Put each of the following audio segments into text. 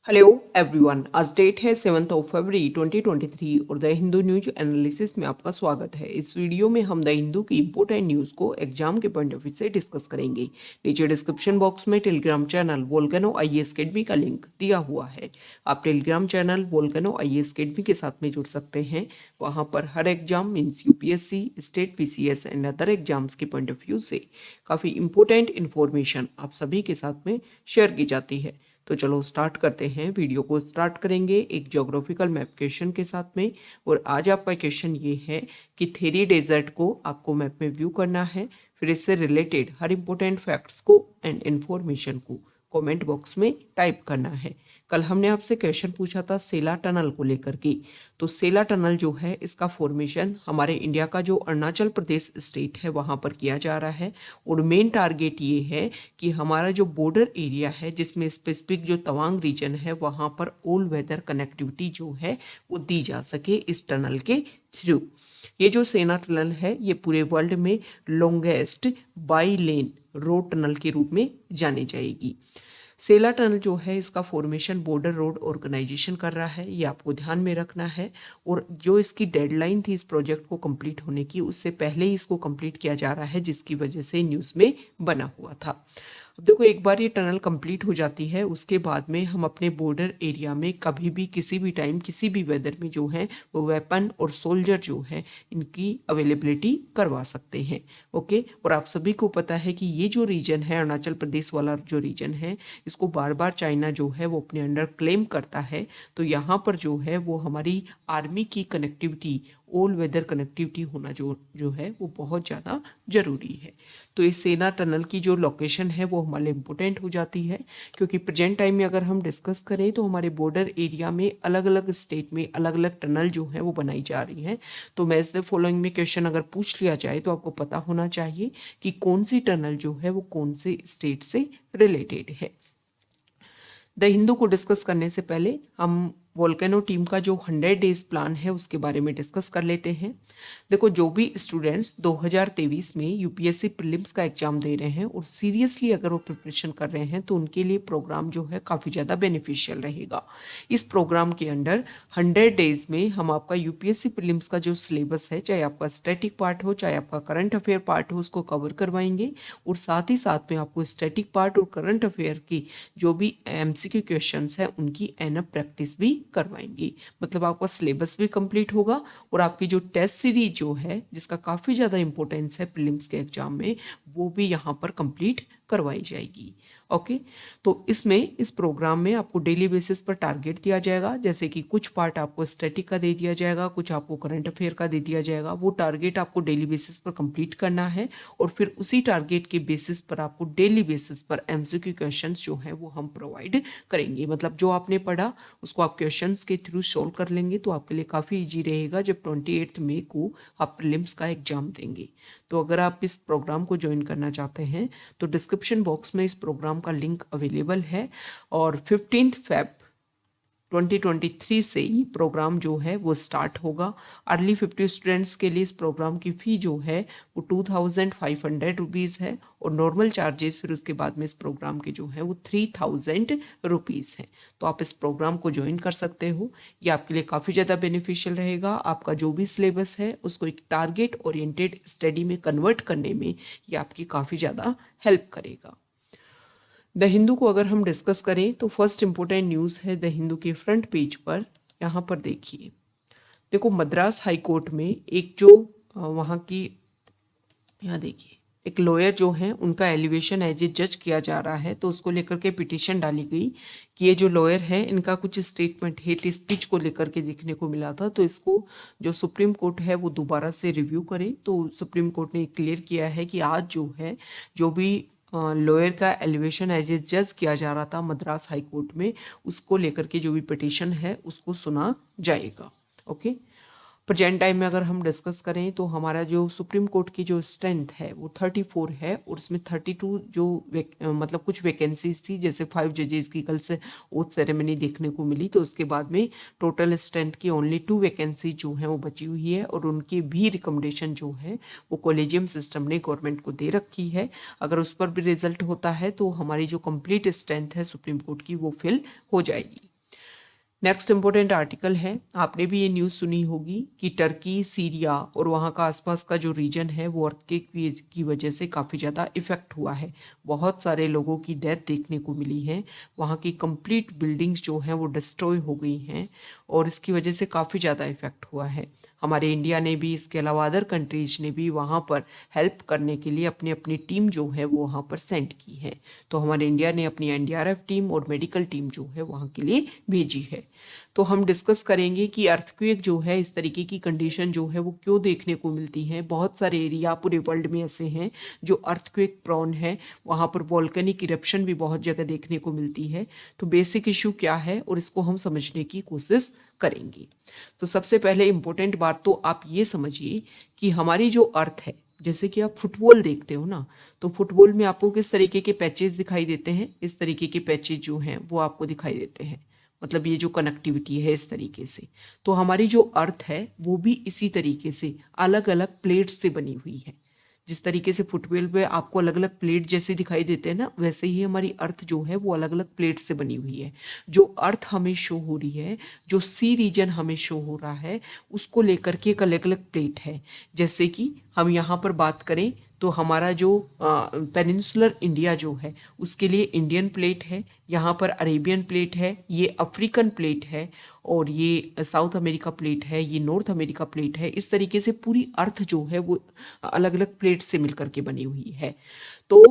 Hello everyone, आज date है 7 फरवरी 2023 और द हिंदू न्यूज एनालिसिस में आपका स्वागत है। इस वीडियो में हम द हिंदू की इंपोर्टेंट न्यूज़ को एग्जाम के पॉइंट ऑफ व्यू से डिस्कस करेंगे। नीचे डिस्क्रिप्शन बॉक्स में Telegram channel Volcano IAS academy का लिंक दिया हुआ है। आप Telegram channel Volcano IAS academy के साथ में जुड़ सकते हैं। वहाँ पर हर exam means UPSC, state PCS and other exams के पॉइंट ऑफ व्यू से काफ़ी इंपॉर्टेंट इन्फॉर्मेशन आप सभी के साथ में शेयर की जाती है। तो चलो स्टार्ट करते हैं। वीडियो को स्टार्ट करेंगे एक ज्योग्राफिकल मैप क्वेश्चन के साथ में। और आज आपका क्वेश्चन ये है कि थेरी डेजर्ट को आपको मैप में व्यू करना है, फिर इससे रिलेटेड हर इंपॉर्टेंट फैक्ट्स को एंड इन्फॉर्मेशन को कमेंट बॉक्स में टाइप करना है। कल हमने आपसे क्वेश्चन पूछा था सेला टनल को लेकर के। तो सेला टनल जो है इसका फॉर्मेशन हमारे इंडिया का जो अरुणाचल प्रदेश स्टेट है वहाँ पर किया जा रहा है। और मेन टारगेट ये है कि हमारा जो बॉर्डर एरिया है जिसमें स्पेसिफिक जो तवांग रीजन है वहाँ पर ऑल वेदर कनेक्टिविटी जो है वो दी जा सके इस टनल के थ्रू। ये जो सेना टनल है ये पूरे वर्ल्ड में longest by lane road tunnel के रूप में जानी जाएगी। सेला टनल जो है इसका फॉर्मेशन बॉर्डर रोड ऑर्गेनाइजेशन कर रहा है, ये आपको ध्यान में रखना है। और जो इसकी डेडलाइन थी इस प्रोजेक्ट को कंप्लीट होने की, उससे पहले ही इसको कंप्लीट किया जा रहा है, जिसकी वजह से न्यूज़ में बना हुआ था। अब देखो, एक बार ये टनल कंप्लीट हो जाती है उसके बाद में हम अपने बॉर्डर एरिया में कभी भी किसी भी टाइम किसी भी वेदर में जो है वो वेपन और सोल्जर जो है इनकी अवेलेबिलिटी करवा सकते हैं। ओके, और आप सभी को पता है कि ये जो रीजन है अरुणाचल प्रदेश वाला जो रीजन है इसको बार बार चाइना जो है वो अपने अंडर क्लेम करता है। तो यहाँ पर जो है वो हमारी आर्मी की कनेक्टिविटी, ऑल वेदर कनेक्टिविटी होना जो है वो बहुत ज़्यादा ज़रूरी है। तो इस सेना टनल की जो लोकेशन है वो हमारे लिए इम्पोर्टेंट हो जाती है, क्योंकि प्रेजेंट टाइम में अगर हम डिस्कस करें तो हमारे बॉर्डर एरिया में अलग अलग स्टेट में अलग अलग टनल जो है वो बनाई जा रही हैं। तो मैच द फॉलोइंग में क्वेश्चन अगर पूछ लिया जाए तो आपको पता होना चाहिए कि कौन सी टनल जो है वो कौन से स्टेट से रिलेटेड है। द हिंदू को डिस्कस करने से पहले हम वोल्केनो टीम का जो 100 डेज प्लान है उसके बारे में डिस्कस कर लेते हैं। देखो, जो भी स्टूडेंट्स 2023 में यूपीएससी प्रीलिम्स का एग्जाम दे रहे हैं और सीरियसली अगर वो प्रिपरेशन कर रहे हैं तो उनके लिए प्रोग्राम जो है काफ़ी ज़्यादा बेनिफिशियल रहेगा। इस प्रोग्राम के अंडर 100 डेज में हम आपका यूपीएससी प्रीलिम्स का जो सिलेबस है, चाहे आपका स्टैटिक पार्ट हो चाहे आपका करंट अफेयर पार्ट हो, उसको कवर करवाएंगे। और साथ ही साथ में आपको स्टैटिक पार्ट और करंट अफेयर की जो भी एमसीक्यू क्वेश्चंस है उनकी एनअप प्रैक्टिस भी करवाएंगे। मतलब आपका सिलेबस भी कंप्लीट होगा और आपकी जो टेस्ट सीरीज जो है जिसका काफ़ी ज़्यादा इंपॉर्टेंस है प्रीलिम्स के एग्जाम में, वो भी यहाँ पर कंप्लीट करवाई जाएगी। ओके, तो इसमें इस प्रोग्राम में आपको डेली बेसिस पर टारगेट दिया जाएगा, जैसे कि कुछ पार्ट आपको स्टैटिक का दे दिया जाएगा, कुछ आपको करंट अफेयर का दे दिया जाएगा। वो टारगेट आपको डेली बेसिस पर कंप्लीट करना है और फिर उसी टारगेट के बेसिस पर आपको डेली बेसिस पर एमसीक्यू क्वेश्चंस जो है वो हम प्रोवाइड करेंगे। मतलब जो आपने पढ़ा उसको आप क्वेश्चंस के थ्रू सॉल्व कर लेंगे तो आपके लिए काफ़ी ईजी रहेगा जब 28 मई को आप प्रीलिम्स का एग्जाम देंगे। तो अगर आप इस प्रोग्राम को ज्वाइन करना चाहते हैं तो डिस्क्रिप्शन बॉक्स में इस प्रोग्राम का लिंक अवेलेबल है। और 15 फेब 2023 से ये प्रोग्राम जो है वो स्टार्ट होगा। अर्ली 50 स्टूडेंट्स के लिए इस प्रोग्राम की फ़ी जो है वो 2500 है और नॉर्मल चार्जेस फिर उसके बाद में इस प्रोग्राम के जो है वो 3000 हैं। तो आप इस प्रोग्राम को ज्वाइन कर सकते हो। ये आपके लिए काफ़ी ज़्यादा बेनिफिशियल रहेगा। आपका जो भी सिलेबस है उसको एक टारगेट ओरिएंटेड स्टडी में कन्वर्ट करने में ये आपकी काफ़ी ज़्यादा हेल्प करेगा। द हिंदू को अगर हम डिस्कस करें तो फर्स्ट इंपॉर्टेंट न्यूज़ है द हिंदू के फ्रंट पेज पर। यहाँ पर देखिए, देखो मद्रास हाई कोर्ट में एक जो वहाँ की, यहाँ देखिए, एक लॉयर जो है उनका एलिवेशन एज ए जज किया जा रहा है। तो उसको लेकर के पिटीशन डाली गई कि ये जो लॉयर है इनका कुछ स्टेटमेंट हेट स्पीच को लेकर के देखने को मिला था, तो इसको जो सुप्रीम कोर्ट है वो दोबारा से रिव्यू करे। तो सुप्रीम कोर्ट ने क्लियर किया है कि आज जो है जो भी लॉयर का एलिवेशन एज ए जज किया जा रहा था मद्रास हाई कोर्ट में, उसको लेकर के जो भी पिटीशन है उसको सुना जाएगा। ओके, प्रेजेंट टाइम में अगर हम डिस्कस करें तो हमारा जो सुप्रीम कोर्ट की जो स्ट्रेंथ है वो 34 है और उसमें 32 जो मतलब कुछ वैकेंसीज थी, जैसे 5 जजेस की कल से ओथ सेरेमनी देखने को मिली, तो उसके बाद में टोटल स्ट्रेंथ की ओनली 2 वैकेंसी जो है वो बची हुई है और उनकी भी रिकमेंडेशन जो है वो कॉलेजियम सिस्टम ने गवर्नमेंट को दे रखी है। अगर उस पर भी रिजल्ट होता है तो हमारी जो कंप्लीट स्ट्रेंथ है सुप्रीम कोर्ट की वो फिल हो जाएगी। नेक्स्ट इंपॉर्टेंट आर्टिकल है, आपने भी ये न्यूज़ सुनी होगी कि टर्की, सीरिया और वहाँ का आसपास का जो रीजन है वो अर्थक्वेक की वजह से काफ़ी ज़्यादा इफ़ेक्ट हुआ है। बहुत सारे लोगों की डेथ देखने को मिली है, वहाँ की कंप्लीट बिल्डिंग्स जो हैं वो डिस्ट्रॉय हो गई हैं और इसकी वजह से काफ़ी ज़्यादा इफ़ेक्ट हुआ है। हमारे इंडिया ने भी, इसके अलावा अदर कंट्रीज ने भी वहाँ पर हेल्प करने के लिए अपनी अपनी टीम जो है वो वहाँ पर सेंड की है। तो हमारे इंडिया ने अपनी एनडीआरएफ टीम और मेडिकल टीम जो है वहाँ के लिए भेजी है। तो हम डिस्कस करेंगे कि अर्थक्वेक जो है, इस तरीके की कंडीशन जो है वो क्यों देखने को मिलती है। बहुत सारे एरिया पूरे वर्ल्ड में ऐसे हैं जो अर्थक्वेक प्रोन है, वहाँ पर वॉल्केनिक इरप्शन भी बहुत जगह देखने को मिलती है। तो बेसिक इशू क्या है और इसको हम समझने की कोशिश करेंगे। तो सबसे पहले इम्पोर्टेंट बात तो आप ये समझिए कि हमारी जो अर्थ है, जैसे कि आप फुटबॉल देखते हो ना, तो फुटबॉल में आपको किस तरीके के पैचेस दिखाई देते हैं, इस तरीके के पैचेस जो हैं वो आपको दिखाई देते हैं। मतलब ये जो कनेक्टिविटी है इस तरीके से। तो हमारी जो अर्थ है वो भी इसी तरीके से अलग अलग प्लेट्स से बनी हुई है। जिस तरीके से फुटबॉल पे आपको अलग अलग प्लेट जैसे दिखाई देते हैं ना, वैसे ही हमारी अर्थ जो है वो अलग अलग प्लेट से बनी हुई है। जो अर्थ हमें शो हो रही है, जो सी रीजन हमें शो हो रहा है, उसको लेकर के एक अलग अलग प्लेट है। जैसे कि हम यहाँ पर बात करें तो हमारा जो पेनिनसुलर इंडिया जो है उसके लिए इंडियन प्लेट है, यहाँ पर अरेबियन प्लेट है, ये अफ्रीकन प्लेट है और ये साउथ अमेरिका प्लेट है, ये नॉर्थ अमेरिका प्लेट है। इस तरीके से पूरी अर्थ जो है वो अलग अलग प्लेट से मिलकर के बनी हुई है। तो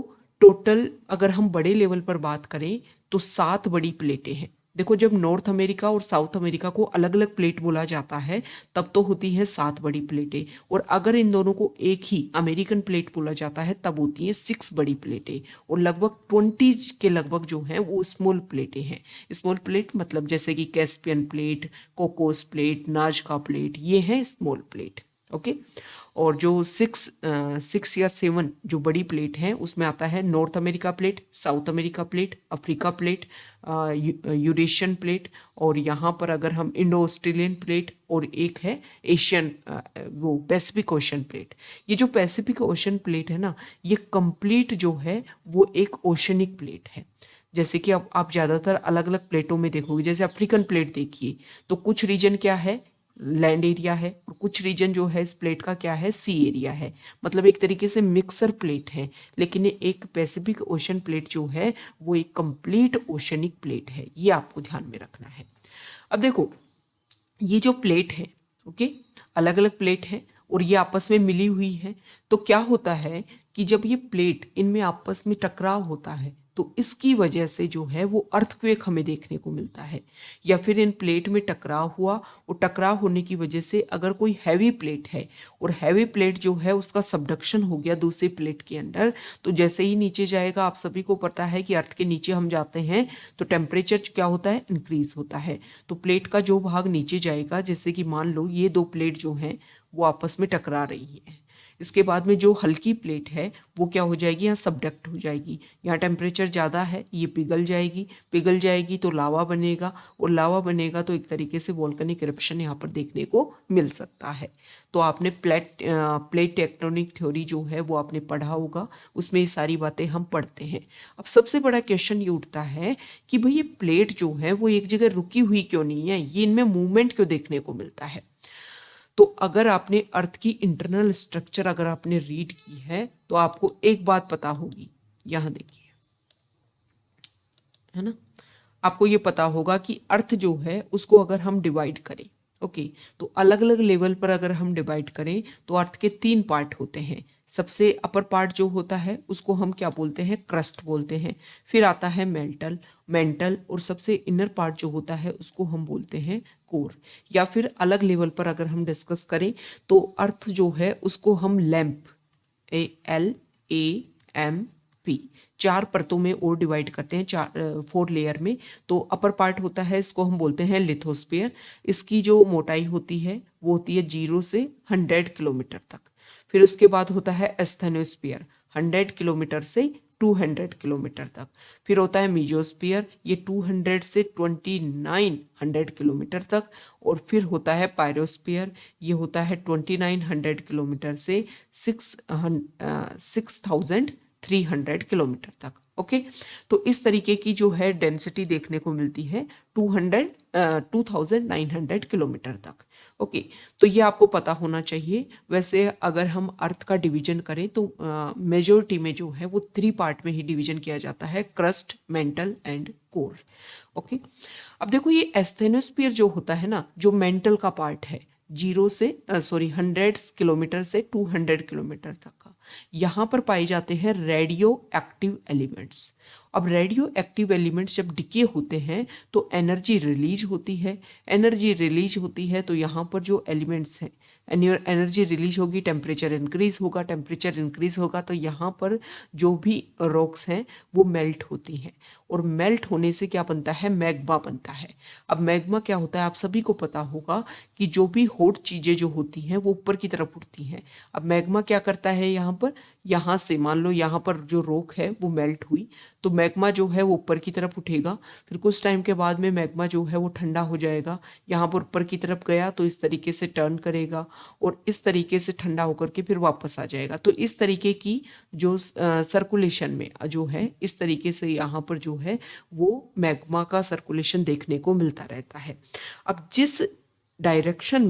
टोटल अगर हम बड़े लेवल पर बात करें तो 7 बड़ी प्लेटें हैं। देखो, जब नॉर्थ अमेरिका और साउथ अमेरिका को अलग अलग प्लेट बोला जाता है तब तो होती है 7 बड़ी प्लेटें, और अगर इन दोनों को एक ही अमेरिकन प्लेट बोला जाता है तब होती है 6 बड़ी प्लेटें, और लगभग 20 के लगभग जो हैं वो स्मॉल प्लेटें हैं। स्मॉल प्लेट मतलब जैसे कि Caspian plate, Cocos plate, नाजका plate, ये हैं स्मॉल प्लेट। ओके। और जो 6 या 7 जो बड़ी प्लेट हैं उसमें आता है north America plate, south America plate, Africa plate, Eurasian plate, और यहाँ पर अगर हम इंडो ऑस्ट्रेलियन प्लेट, और एक है एशियन वो पैसिफिक ओशन प्लेट। ये जो पैसिफिक ओशन प्लेट है ना, ये कंप्लीट जो है वो एक ओशनिक प्लेट है। जैसे कि अब आप ज़्यादातर अलग अलग प्लेटों में देखोगे, जैसे अफ्रीकन प्लेट देखिए तो कुछ रीजन क्या है, लैंड एरिया है, और कुछ रीजन जो है इस प्लेट का क्या है, सी एरिया है। मतलब एक तरीके से मिक्सर प्लेट है। लेकिन ये एक पैसिफिक ओशन प्लेट जो है वो एक कंप्लीट ओशनिक प्लेट है, ये आपको ध्यान में रखना है। अब देखो, ये जो प्लेट है, ओके, अलग अलग प्लेट है और ये आपस में मिली हुई है। तो क्या होता है कि जब ये प्लेट इनमें आपस में टकराव होता है तो इसकी वजह से जो है वो अर्थक्वेक हमें देखने को मिलता है। या फिर इन प्लेट में टकराव हुआ और टकराव होने की वजह से अगर कोई हैवी प्लेट है और हैवी प्लेट जो है उसका सबडक्शन हो गया दूसरी प्लेट के अंदर, तो जैसे ही नीचे जाएगा, आप सभी को पता है कि अर्थ के नीचे हम जाते हैं तो टेम्परेचर क्या होता है, इंक्रीज होता है। तो प्लेट का जो भाग नीचे जाएगा, जैसे कि मान लो ये 2 प्लेट जो हैं वो आपस में टकरा रही है, इसके बाद में जो हल्की प्लेट है वो क्या हो जाएगी, यहाँ सबडक्ट हो जाएगी। यहाँ टेम्परेचर ज़्यादा है, ये पिघल जाएगी, पिघल जाएगी तो लावा बनेगा, और लावा बनेगा तो एक तरीके से वोल्केनिक इरप्शन यहाँ पर देखने को मिल सकता है। तो आपने प्लेट टेक्टोनिक थ्योरी जो है वो आपने पढ़ा होगा, उसमें ये सारी बातें हम पढ़ते हैं। अब सबसे बड़ा क्वेश्चन ये उठता है कि भाई ये प्लेट जो है वो एक जगह रुकी हुई क्यों नहीं है, ये इनमें मूवमेंट क्यों देखने को मिलता है। तो अगर आपने अर्थ की इंटरनल स्ट्रक्चर अगर आपने रीड की है तो आपको एक बात पता होगी, यहां देखिए, है ना, आपको ये पता होगा कि अर्थ जो है उसको अगर हम डिवाइड करें, ओके, तो अलग अलग लेवल पर अगर हम डिवाइड करें तो अर्थ के 3 पार्ट होते हैं। सबसे अपर पार्ट जो होता है उसको हम क्या बोलते हैं, क्रस्ट बोलते हैं। फिर आता है मेंटल, और सबसे इनर पार्ट जो होता है उसको हम बोलते हैं कोर। या फिर अलग लेवल पर अगर हम डिस्कस करें तो अर्थ जो है उसको हम लैम्प, LAMP, 4 परतों में और डिवाइड करते हैं, 4 लेयर में। तो अपर पार्ट होता है, इसको हम बोलते हैं लिथोस्फीयर। इसकी जो मोटाई होती है वो होती है 0 से 100 किलोमीटर तक। फिर उसके बाद होता है एस्थेनोस्फीयर, 100 किलोमीटर से 200 किलोमीटर तक। फिर होता है मीजोस्फीयर, ये 200 से 2900 किलोमीटर तक। और फिर होता है पायरोस्फीयर, ये होता है 2900 किलोमीटर से 6300 किलोमीटर तक। ओके, तो इस तरीके की जो है डेंसिटी देखने को मिलती है 2900 किलोमीटर तक। ओके, तो ये आपको पता होना चाहिए। वैसे अगर हम अर्थ का डिवीजन करें तो मेजोरिटी में जो है वो 3 पार्ट में ही डिवीजन किया जाता है, crust, mental and core. Okay, अब देखो ये एस्थेनोस्फीयर जो होता है ना, जो मेंटल का पार्ट है, 100 किलोमीटर से 200 किलोमीटर तक का, यहाँ पर पाए जाते हैं रेडियो एक्टिव एलिमेंट्स। अब रेडियो एक्टिव एलिमेंट्स जब डिके होते हैं तो एनर्जी रिलीज होती है। एनर्जी रिलीज होती है तो यहाँ पर जो एलिमेंट्स हैं, एनर्जी रिलीज होगी, टेम्परेचर इंक्रीज होगा, टेम्परेचर इंक्रीज होगा तो यहाँ पर जो भी रॉक्स हैं वो मेल्ट होती हैं, और मेल्ट होने से क्या बनता है, मैग्मा बनता है। अब मैग्मा क्या होता है, आप सभी को पता होगा कि जो भी हॉट चीज़ें जो होती हैं वो ऊपर की तरफ उठती हैं। अब मैग्मा क्या करता है, यहाँ पर, यहाँ से मान लो यहाँ पर जो रॉक है वो मेल्ट हुई तो मैग्मा जो है वो ऊपर की तरफ उठेगा। फिर कुछ टाइम के बाद में मैग्मा जो है वो ठंडा हो जाएगा, यहाँ पर ऊपर की तरफ गया तो इस तरीके से टर्न करेगा और इस तरीके से ठंडा होकर के फिर वापस आ जाएगा। तो इस तरीके की जो सर्कुलेशन में जो है, इस तरीके से यहाँ पर जो है वो मैग्मा का सर्कुलेशन देखने को मिलता रहता है। अब जिस डायरेक्शन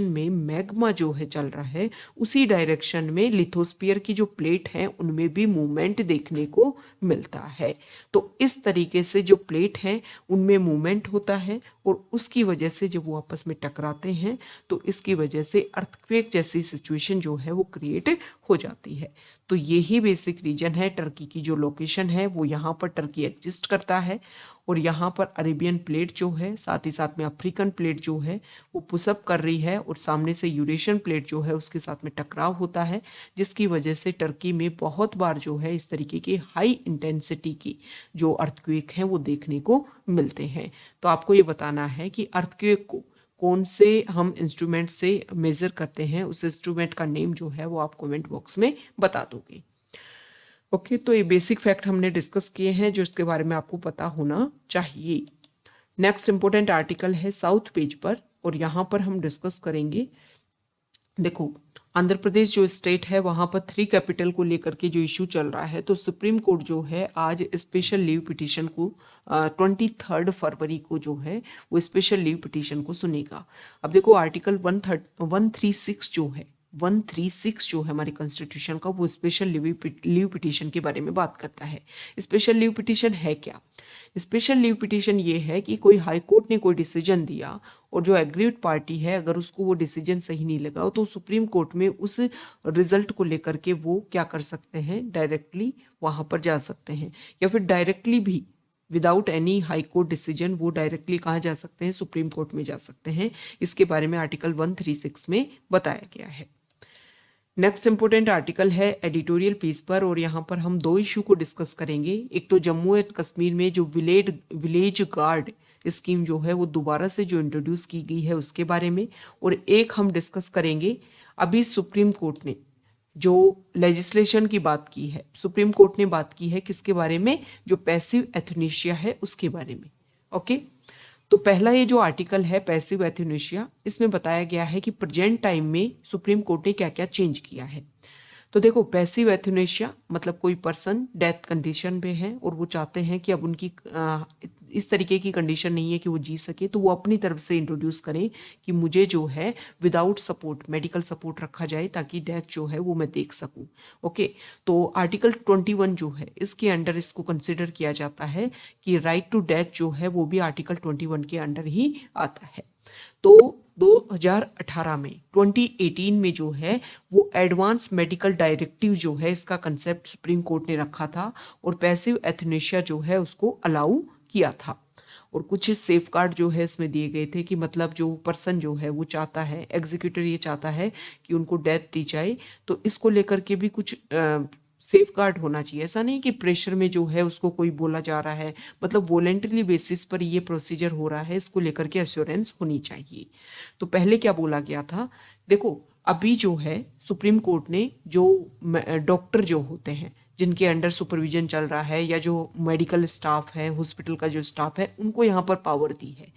में मैग्मा जो है चल रहा है, उसी डायरेक्शन में लिथोस्फीयर की जो प्लेट है उनमें भी मूवमेंट देखने को मिलता है। तो इस तरीके से जो प्लेट है उनमें मूवमेंट होता है और उसकी वजह से जब वो आपस में टकराते हैं तो इसकी वजह से अर्थक्वेक जैसी सिचुएशन जो है वो क्रिएट हो जाती है। तो यही बेसिक रीजन है, टर्की की जो लोकेशन है वो यहाँ पर टर्की एग्जिस्ट करता है, और यहाँ पर अरेबियन प्लेट जो है, साथ ही साथ में अफ्रीकन प्लेट जो है वो पुशअप कर रही है, और सामने से यूरेशियन प्लेट जो है उसके साथ में टकराव होता है, जिसकी वजह से टर्की में बहुत बार जो है इस तरीके की हाई इंटेंसिटी की जो अर्थक्वेक हैं वो देखने को मिलते हैं। तो आपको ये बताना है कि अर्थक्वेक को कौन से हम इंस्ट्रूमेंट से मेजर करते हैं, उस इंस्ट्रूमेंट का नेम जो है वो आप कमेंट बॉक्स में बता दोगे। ओके, तो ये बेसिक फैक्ट हमने डिस्कस किए हैं जो इसके बारे में आपको पता होना चाहिए। नेक्स्ट इंपॉर्टेंट आर्टिकल है साउथ पेज पर, और यहाँ पर हम डिस्कस करेंगे, देखो आंध्र प्रदेश जो स्टेट है वहाँ पर 3 कैपिटल को लेकर के जो इशू चल रहा है, तो सुप्रीम कोर्ट जो है आज स्पेशल लीव पिटीशन को 23 फरवरी को जो है वो स्पेशल लीव पिटीशन को सुनेगा। अब देखो आर्टिकल 136 जो है, 136 जो है हमारे कॉन्स्टिट्यूशन का, वो स्पेशल लीव पिटीशन के बारे में बात करता है। स्पेशल लीव पिटीशन है क्या? स्पेशल लीव पिटीशन ये है कि कोई हाई कोर्ट ने कोई डिसीजन दिया और जो एग्रीड पार्टी है अगर उसको वो डिसीजन सही नहीं लगा तो सुप्रीम कोर्ट में उस रिजल्ट को लेकर के वो क्या कर सकते हैं, डायरेक्टली वहां पर जा सकते हैं, या फिर डायरेक्टली भी without any high court decision वो डायरेक्टली कहाँ जा सकते हैं, सुप्रीम कोर्ट में जा सकते हैं। इसके बारे में आर्टिकल 136 में बताया गया है। नेक्स्ट इंपोर्टेंट आर्टिकल है एडिटोरियल पीस पर, और यहाँ पर हम 2 इशू को डिस्कस करेंगे। एक तो जम्मू एंड कश्मीर में जो विलेज गार्ड स्कीम जो है वो दोबारा से जो इंट्रोड्यूस की गई है उसके बारे में, और एक हम डिस्कस करेंगे अभी सुप्रीम कोर्ट ने जो लेजिस्लेशन की बात की है, सुप्रीम कोर्ट ने बात की है किसके बारे में, जो पैसिव एथनेशिया है उसके बारे में। ओके, तो पहला ये जो आर्टिकल है पैसिव एथनेशिया, इसमें बताया गया है कि प्रेजेंट टाइम में सुप्रीम कोर्ट ने क्या क्या चेंज किया है। तो देखो पैसिव एथनेशिया मतलब कोई पर्सन डेथ कंडीशन में है और वो चाहते हैं कि अब उनकी इस तरीके की कंडीशन नहीं है कि वो जी सके, तो वो अपनी तरफ से इंट्रोड्यूस करें कि मुझे जो है विदाउट सपोर्ट मेडिकल सपोर्ट रखा जाए ताकि डेथ जो है वो मैं देख सकूं। ओके, तो आर्टिकल 21 जो है इसके अंडर इसको कंसिडर किया जाता है कि राइट टू डेथ जो है वो भी आर्टिकल 21 के अंडर ही आता है। तो 2018 में 2018 में जो है वो एडवांस मेडिकल डायरेक्टिव जो है इसका कंसेप्ट सुप्रीम कोर्ट ने रखा था और पैसिव एथनेशिया जो है उसको अलाउ किया था, और कुछ सेफगार्ड जो है इसमें दिए गए थे कि मतलब जो पर्सन जो है वो चाहता है, एग्जीक्यूटर ये चाहता है कि उनको डेथ दी जाए, तो इसको लेकर के भी कुछ सेफगार्ड होना चाहिए। ऐसा नहीं कि प्रेशर में जो है उसको कोई बोला जा रहा है, मतलब वॉलेंटरी बेसिस पर ये प्रोसीजर हो रहा है, इसको लेकर के एश्योरेंस होनी चाहिए। तो पहले क्या बोला गया था, देखो अभी जो है सुप्रीम कोर्ट ने जो डॉक्टर जो होते हैं जिनके अंडर सुपरविजन चल रहा है या जो मेडिकल स्टाफ है, हॉस्पिटल का जो स्टाफ है, उनको यहाँ पर पावर दी है।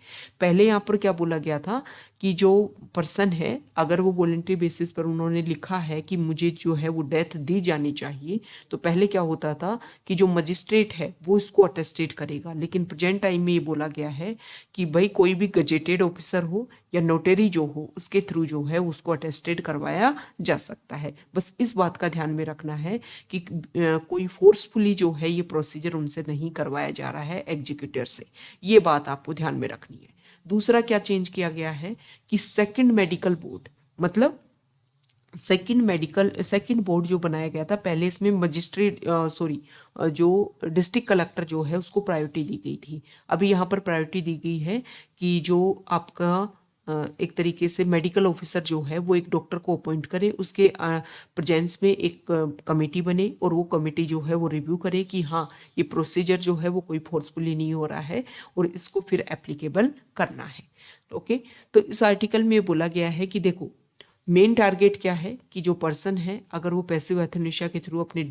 पहले यहाँ पर क्या बोला गया था कि जो पर्सन है अगर वो वॉलंटरी बेसिस पर उन्होंने लिखा है कि मुझे जो है वो डेथ दी जानी चाहिए, तो पहले क्या होता था कि जो मजिस्ट्रेट है वो इसको अटेस्टेड करेगा। लेकिन प्रेजेंट टाइम में ये बोला गया है कि भाई कोई भी गजेटेड ऑफिसर हो या नोटरी जो हो उसके थ्रू जो है उसको अटेस्टेड करवाया जा सकता है। बस इस बात का ध्यान में रखना है कि कोई फोर्सफुली जो है ये प्रोसीजर उनसे नहीं करवाया जा रहा है एग्जीक्यूटिव से। ये बात आपको ध्यान में रखनी है। दूसरा क्या चेंज किया गया है कि सेकंड मेडिकल बोर्ड, मतलब सेकंड बोर्ड जो बनाया गया था, पहले इसमें मजिस्ट्रेट जो डिस्ट्रिक्ट कलेक्टर जो है उसको प्रायोरिटी दी गई थी। अभी यहाँ पर प्रायोरिटी दी गई है कि जो आपका एक तरीके से मेडिकल ऑफिसर जो है वो एक डॉक्टर को अपॉइंट करे, उसके प्रेजेंस में एक कमेटी बने और वो कमेटी जो है वो रिव्यू करे कि हाँ ये प्रोसीजर जो है वो कोई फोर्सफुली नहीं हो रहा है और इसको फिर एप्लीकेबल करना है। ओके, तो इस आर्टिकल में बोला गया है कि देखो मेन टारगेट क्या है कि जो पर्सन है अगर वो पैसिव एथनेशिया के थ्रू अपनी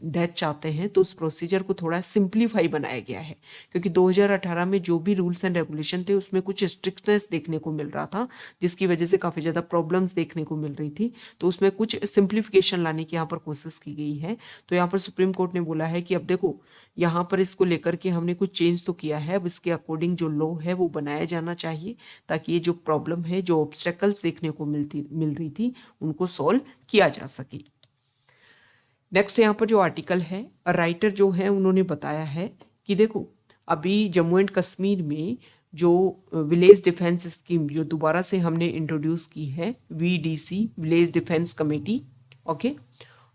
डेथ चाहते हैं तो उस प्रोसीजर को थोड़ा सिंप्लीफाई बनाया गया है, क्योंकि 2018 में जो भी रूल्स एंड रेगुलेशन थे उसमें कुछ स्ट्रिक्टनेस देखने को मिल रहा था, जिसकी वजह से काफ़ी ज़्यादा प्रॉब्लम्स देखने को मिल रही थी। तो उसमें कुछ सिंप्लीफिकेशन लाने की यहाँ पर कोशिश की गई है। तो यहाँ पर सुप्रीम कोर्ट ने बोला है कि अब देखो यहाँ पर इसको लेकर के हमने कुछ चेंज तो किया है, अब इसके अकॉर्डिंग जो लॉ है वो बनाया जाना चाहिए ताकि ये जो प्रॉब्लम है, जो ऑब्स्टेकल्स देखने को मिल रही थी, उनको सॉल्व किया जा सके। नेक्स्ट यहाँ पर जो आर्टिकल है, राइटर जो है उन्होंने बताया है कि देखो अभी जम्मू एंड कश्मीर में जो विलेज डिफेंस स्कीम जो दोबारा से हमने इंट्रोड्यूस की है, VDC village defence committee, okay,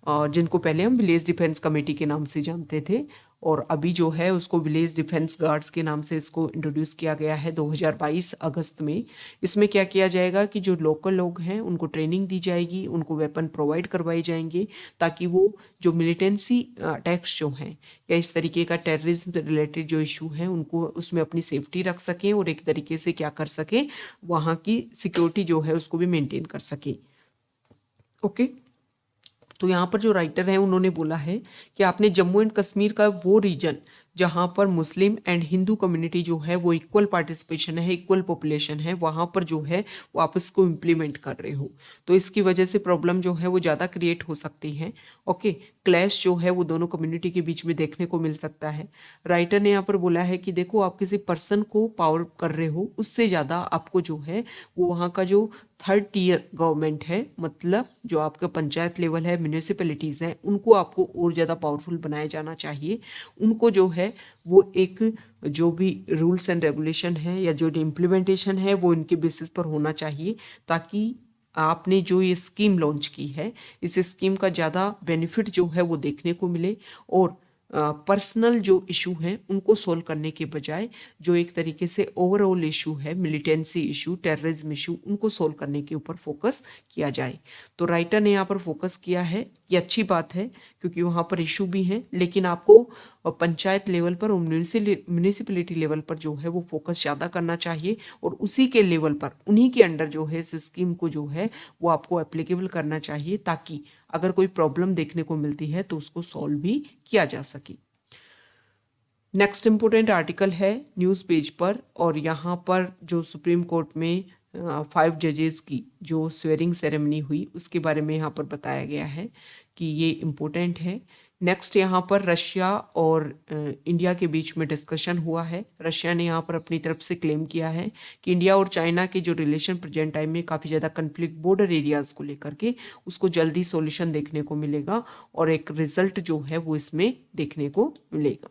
और जिनको पहले हम विलेज डिफेंस कमेटी के नाम से जानते थे और अभी जो है उसको विलेज डिफेंस गार्ड्स के नाम से इसको इंट्रोड्यूस किया गया है 2022 अगस्त में। इसमें क्या किया जाएगा कि जो लोकल लोग हैं उनको ट्रेनिंग दी जाएगी, उनको वेपन प्रोवाइड करवाए जाएंगे ताकि वो जो मिलिटेंसी अटैक्स जो हैं या इस तरीके का टेररिज्म रिलेटेड जो इशू है उनको उसमें अपनी सेफ्टी रख सकें और एक तरीके से क्या कर सकें, वहाँ की सिक्योरिटी जो है उसको भी मेंटेन कर सकें। ओके, तो यहाँ पर जो राइटर है उन्होंने बोला है कि आपने जम्मू एंड कश्मीर का वो रीजन जहाँ पर मुस्लिम एंड हिंदू कम्युनिटी जो है वो इक्वल पार्टिसिपेशन है, इक्वल पॉपुलेशन है, वहाँ पर जो है वो आप इसको इम्प्लीमेंट कर रहे हो, तो इसकी वजह से प्रॉब्लम जो है वो ज़्यादा क्रिएट हो सकती है। ओके, क्लैश जो है वो दोनों कम्युनिटी के बीच में देखने को मिल सकता है। राइटर ने यहाँ पर बोला है कि देखो आप किसी पर्सन को पावर कर रहे हो, उससे ज़्यादा आपको जो है वो वहाँ का जो थर्ड टीयर गवर्नमेंट है, मतलब जो आपका पंचायत लेवल है, म्यूनिसिपैलिटीज़ हैं, उनको आपको और ज़्यादा पावरफुल बनाया जाना चाहिए। उनको जो है वो एक जो भी रूल्स एंड रेगुलेशन है या जो इम्प्लीमेंटेशन है वो इनके बेसिस पर होना चाहिए, ताकि आपने जो ये स्कीम लॉन्च की है इस स्कीम का ज़्यादा बेनिफिट जो है वो देखने को मिले और पर्सनल जो इशू हैं उनको सोल्व करने के बजाय जो एक तरीके से ओवरऑल इशू है, मिलिटेंसी इशू, टेररिज्म इशू, उनको सोल्व करने के ऊपर फोकस किया जाए। तो राइटर ने यहाँ पर फोकस किया है, ये अच्छी बात है क्योंकि वहाँ पर इशू भी हैं, लेकिन आपको पंचायत लेवल पर और म्यूनिसिपैलिटी लेवल पर जो है वो फोकस ज़्यादा करना चाहिए और उसी के लेवल पर उन्हीं के अंडर जो है इस स्कीम को जो है वो आपको एप्लीकेबल करना चाहिए, ताकि अगर कोई प्रॉब्लम देखने को मिलती है तो उसको सॉल्व भी किया जा सके। नेक्स्ट इम्पोर्टेंट आर्टिकल है न्यूज़ पेज पर, और यहाँ पर जो सुप्रीम कोर्ट में 5 जजेस की जो स्वेरिंग सेरेमनी हुई उसके बारे में यहाँ पर बताया गया है कि ये इम्पोर्टेंट है। नेक्स्ट यहाँ पर रशिया और इंडिया के बीच में डिस्कशन हुआ है। रशिया ने यहाँ पर अपनी तरफ से क्लेम किया है कि इंडिया और चाइना के जो रिलेशन प्रेजेंट टाइम में काफ़ी ज़्यादा कन्फ्लिक्ट बॉर्डर एरियाज़ को लेकर के उसको जल्दी सॉल्यूशन देखने को मिलेगा और एक रिजल्ट जो है वो इसमें देखने को मिलेगा।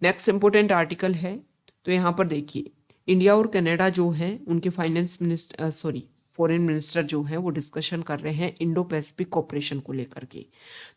नेक्स्ट इम्पोर्टेंट आर्टिकल है, तो यहाँ पर देखिए इंडिया और कनाडा जो हैं उनके फॉरेन मिनिस्टर जो हैं वो डिस्कशन कर रहे हैं इंडो पैसिफिक कोऑपरेशन को लेकर के।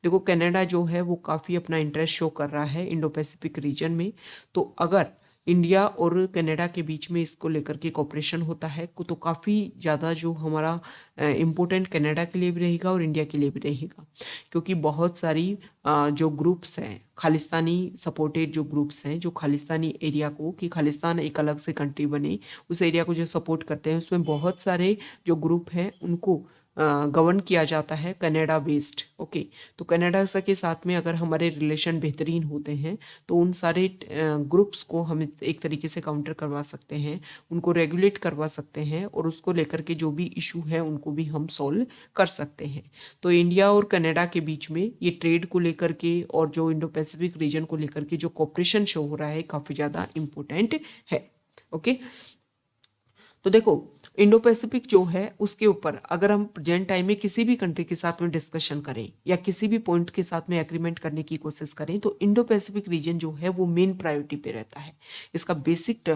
देखो कनाडा जो है वो काफ़ी अपना इंटरेस्ट शो कर रहा है इंडो पैसिफिक रीजन में, तो अगर इंडिया और कनाडा के बीच में इसको लेकर के कोऑपरेशन होता है तो काफ़ी ज़्यादा जो हमारा इम्पोर्टेंट कनाडा के लिए भी रहेगा और इंडिया के लिए भी रहेगा, क्योंकि बहुत सारी जो ग्रुप्स हैं खालिस्तानी सपोर्टेड जो ग्रुप्स हैं जो खालिस्तानी एरिया को, कि खालिस्तान एक अलग से कंट्री बने, उस एरिया को जो सपोर्ट करते हैं उसमें बहुत सारे जो ग्रुप हैं उनको गवर्न किया जाता है कनाडा बेस्ड। ओके, तो कनाडा के साथ में अगर हमारे रिलेशन बेहतरीन होते हैं तो उन सारे ग्रुप्स को हम एक तरीके से काउंटर करवा सकते हैं, उनको रेगुलेट करवा सकते हैं और उसको लेकर के जो भी इशू है उनको भी हम सॉल्व कर सकते हैं। तो इंडिया और कनाडा के बीच में ये ट्रेड को लेकर के और जो इंडो पैसिफिक रीजन को लेकर के जो कॉपरेशन शो हो रहा है काफ़ी ज़्यादा इम्पोर्टेंट है। ओके, तो देखो इंडो पैसिफिक जो है उसके ऊपर अगर हम प्रेजेंट टाइम में किसी भी कंट्री के साथ में डिस्कशन करें या किसी भी पॉइंट के साथ में एग्रीमेंट करने की कोशिश करें तो इंडो पैसिफिक रीजन जो है वो मेन प्रायोरिटी पे रहता है। इसका बेसिक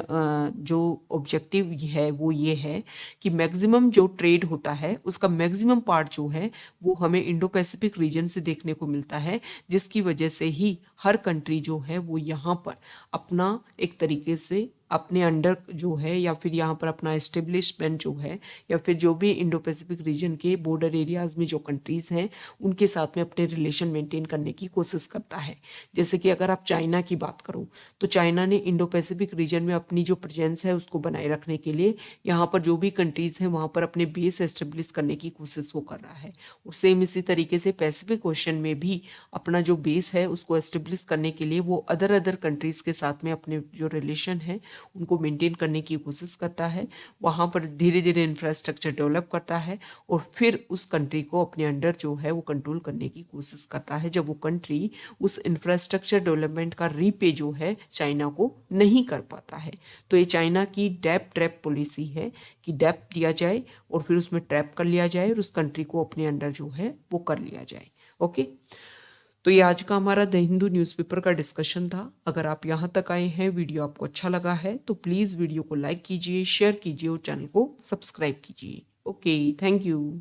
जो ऑब्जेक्टिव है वो ये है कि मैक्सिमम जो ट्रेड होता है उसका मैक्सिमम पार्ट जो है वो हमें इंडो पैसिफिक रीजन से देखने को मिलता है, जिसकी वजह से ही हर कंट्री जो है वो यहाँ पर अपना एक तरीके से अपने अंडर जो है या फिर यहाँ पर अपना एस्टेब्लिशमेंट जो है या फिर जो भी इंडो पैसिफिक रीजन के बॉर्डर एरियाज में जो कंट्रीज़ हैं उनके साथ में अपने रिलेशन मेंटेन करने की कोशिश करता है। जैसे कि अगर आप चाइना की बात करो तो चाइना ने इंडो पैसिफिक रीजन में अपनी जो प्रेजेंस है उसको बनाए रखने के लिए यहाँ पर जो भी कंट्रीज़ हैं वहाँ पर अपने बेस एस्टेब्लिश करने की कोशिश वो कर रहा है। और सेम इसी तरीके से पैसिफिक ओशन में भी अपना जो बेस है उसको एस्टेब्लिश करने के लिए वो अदर कंट्रीज़ के साथ में अपने जो रिलेशन है उनको मेंटेन करने की कोशिश करता है, वहाँ पर धीरे धीरे इंफ्रास्ट्रक्चर डेवलप करता है और फिर उस कंट्री को अपने अंडर जो है वो कंट्रोल करने की कोशिश करता है, जब वो कंट्री उस इंफ्रास्ट्रक्चर डेवलपमेंट का रीपे जो है चाइना को नहीं कर पाता है। तो ये चाइना की डेप ट्रैप पॉलिसी है कि डेप दिया जाए और फिर उसमें ट्रैप कर लिया जाए और उस कंट्री को अपने अंडर जो है वो कर लिया जाए। ओके, तो ये आज का हमारा द हिंदू न्यूज़पेपर का डिस्कशन था। अगर आप यहाँ तक आए हैं, वीडियो आपको अच्छा लगा है तो प्लीज़ वीडियो को लाइक कीजिए, शेयर कीजिए और चैनल को सब्सक्राइब कीजिए। Okay, thank you.